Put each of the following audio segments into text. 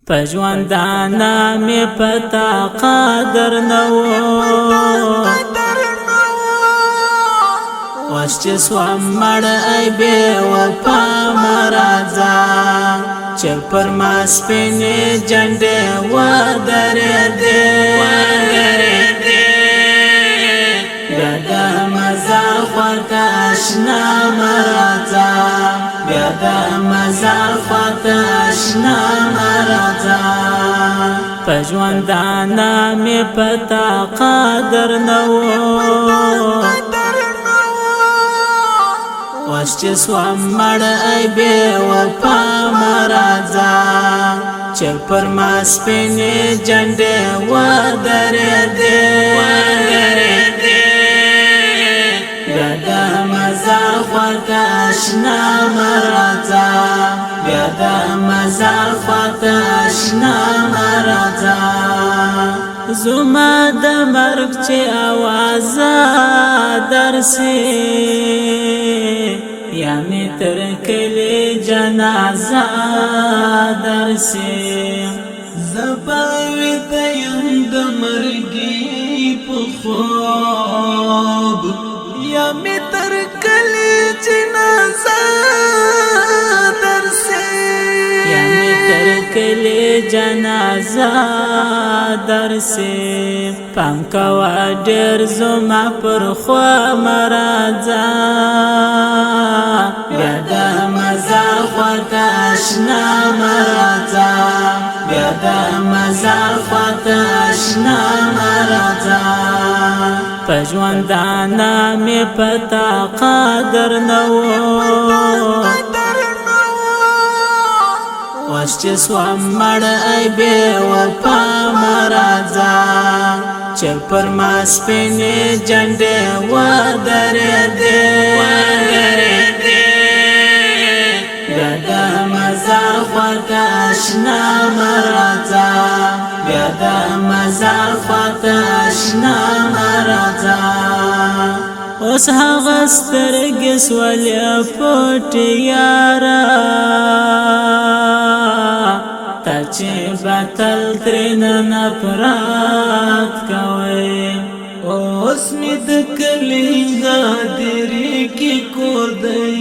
پژوندانا می پتا قادر نو وش چې سوام مړ ای بے وفا مرازا چې پر ما سپینې جنډې ودرې دې بیا د مزا خواته اشنا مرازا بیا د مزا خواته اشنا مرازا پژوندانا می پتا قادر نو وش چې سوام مړ ای بے وفا مرازا چې پر ما سپینې جنډې ودرې دې بیا د مزا خواته اشنا مرازا بیا د مزا خواته اشنا مرازا زما د مرګ چې आवाज درسي یا می تر کلی جنازه درسي زباوی دیم د مرګي په خوب یا می تر کلی جنازه درسي یا می تر کلی جنازه درسي پنکوا ډېر زما پر خوا مرازا بیا د مزا خواته اشنا مرازا بیا د مزا خواته اشنا مرازا پژوندانا می پتا قادر نو وش چې سوام مړ ای بے وفا مرازا چې پر ما سپینې جنډې ودرې دې بیا د مزا خواته اشنا مرازا بیا د مزا خواته اشنا مرازا اوس هغه سترګې سولې پټې یاره تا چې بتل ترېنه نفرت کوئ اوس می د کلی غادرې کې کور دی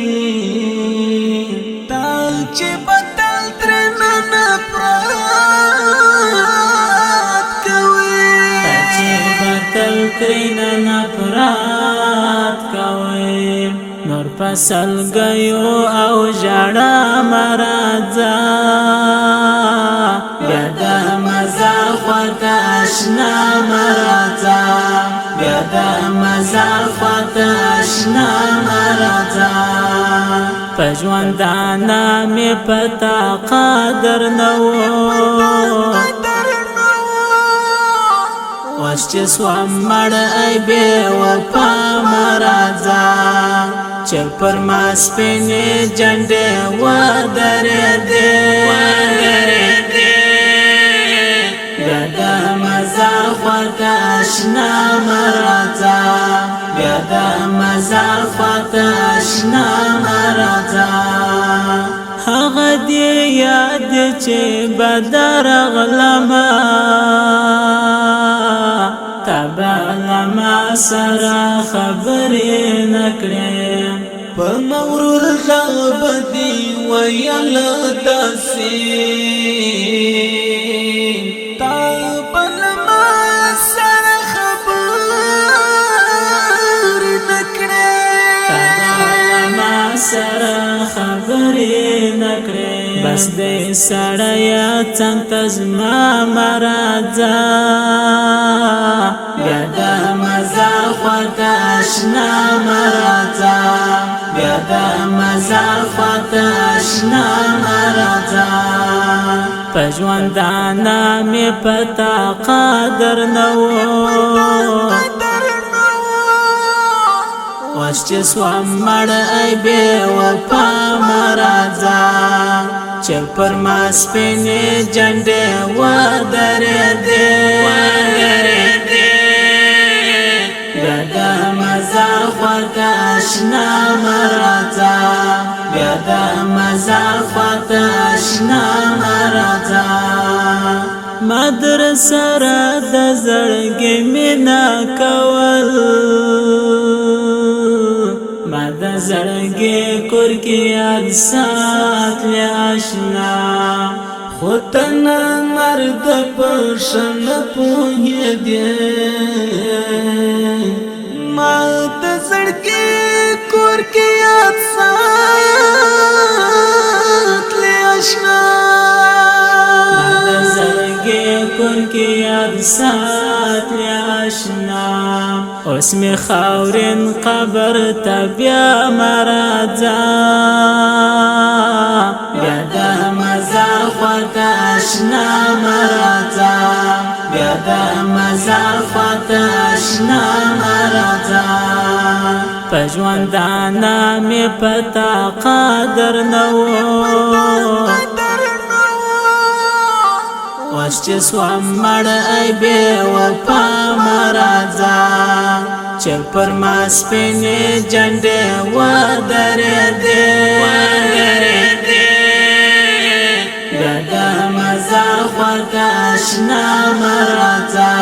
تا چې بدل ترېنه نفرت کوئ تا چې بتل ترېنه نفرت کوئ نور پسل گیو او ژړا مرازا بیا د مزا خواته اشنا مرازا بیا د مزا خواته اشنا مرازا پژوندانا می پتا قادر نو وش چې سوام مړ ای بے وفا مرازا چې پر ما سپینې جنډې ودرې دې بیا د مزا خواته اشنا مرازا بیا د مزا خواته اشنا مرازا هغه دې یاد چې بدر غلما تبالما سره خبرې نکړې په مغرور لغبدي ویل داسې تا بلما سره خبرې نکړې تبالما سره خبرې نکړې بس دې سړیا څنګه زما مرازا بیا د مزا خواته اشنا مرازا بیا د مزا خواته اشنا مرازا پژوندانا می پتا قادر نو وش چې سوام مړ ای بے وفا مرازا چې پر ما سپینې جنډې ودرې دې بیا د مزا خواته اشنا مرازا بیا د مزا خواته اشنا مرازا مدر سره د زړګي مینا کول ما د زړګي کور کې یاد ساتلی آشنا خو تنه مرد پرشن پوهېدې ما د زړګي کور کې یاد ساتلی آشنا کور کې یاد ساتلی آشنا اوس می خاورین قبر ته بیا مرځه بیا د مزار خواته آشنا مرځه بیا د مزار خواته آشنا مرځه په ژوندانه مې پتا قدر نه و وس چې سوم مړ ای بې وفا مه راځه چې پر ما سپینې جنډې ودرېدې بیا د مزار خواته آشنا مه راځه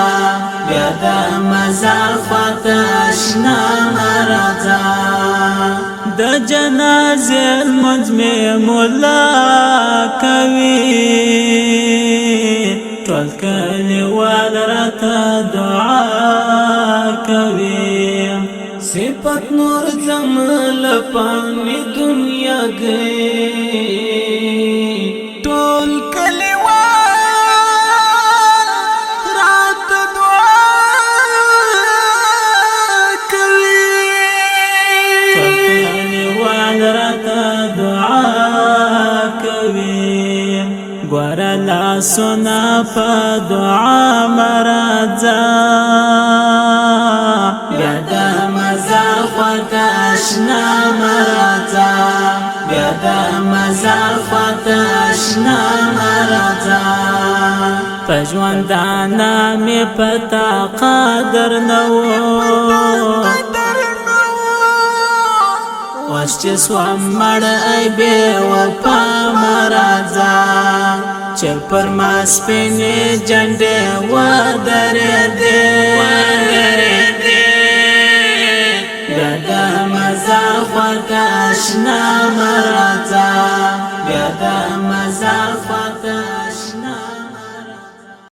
بیا د مزار خواته آشنا مه راځه د جنازې لمونځ مې ملا کوي ټول کلیوال راته دعا کوي صفت نور جمال پانی دنیا گئی ټول کلیوال راته دعا کوي ټول کلیوال راته دعا کوي ګوره لاسونه په دعا مرځه بیا د مزار خواته آشنا مرځه بیا د مزار خواته آشنا مرځه په ژوندانه مې پتا قدر نه و اوس چې سوم مړ ای بې وفا مه راځه چې پر ما سپینې جنډې ودرېدې بیا د مزار خواته آشنا